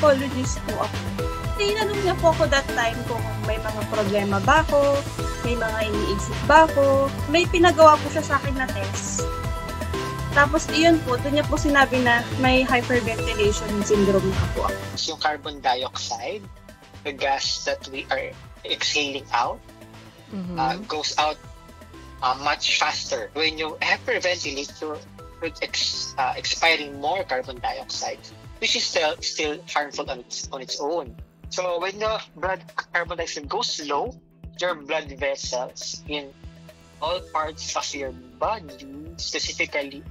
psychologist po ako. Tinanong niya po ako that time kung may mga problema ba ako, may mga iniisip ba ako. May pinagawa po siya sa akin na test. Tapos iyon po, doon niya po sinabi na may hyperventilation syndrome na po ako. Yung carbon dioxide, the gas that we are exhaling out, goes out much faster. When you hyperventilate, you're expiring more carbon dioxide, which is still harmful on its own. So when the blood carbon dioxide goes low, your blood vessels in all parts of your body, specifically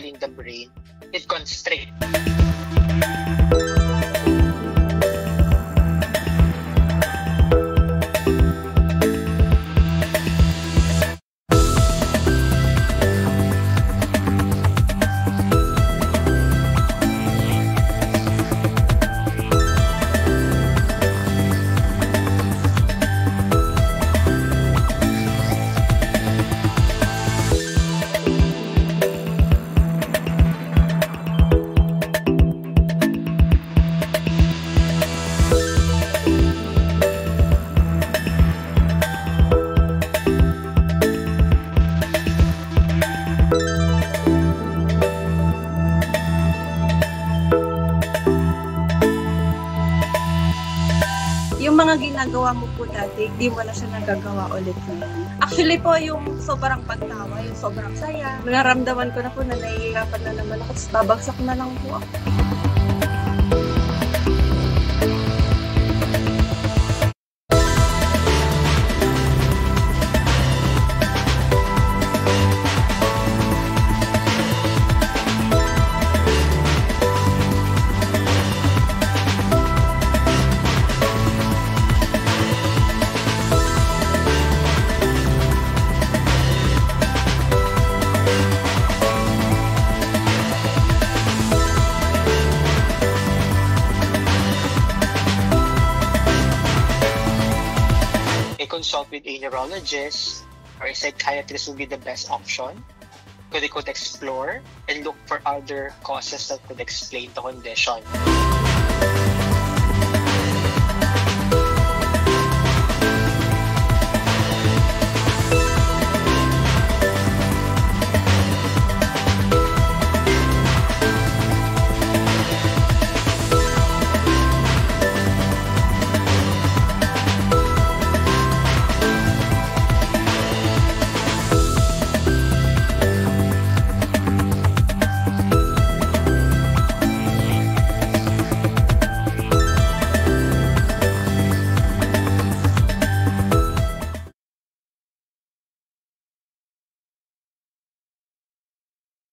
in the brain, it constricts. Yung mga ginagawa mo po dati, di mo na siya nagagawa ulit ngayon. Actually po, yung sobrang pagtawa, yung sobrang saya, naramdaman ko na po na nahihirapan na naman ako, babagsak na lang po ako. Consult with a neurologist or a psychiatrist would be the best option. They could explore and look for other causes that could explain the condition.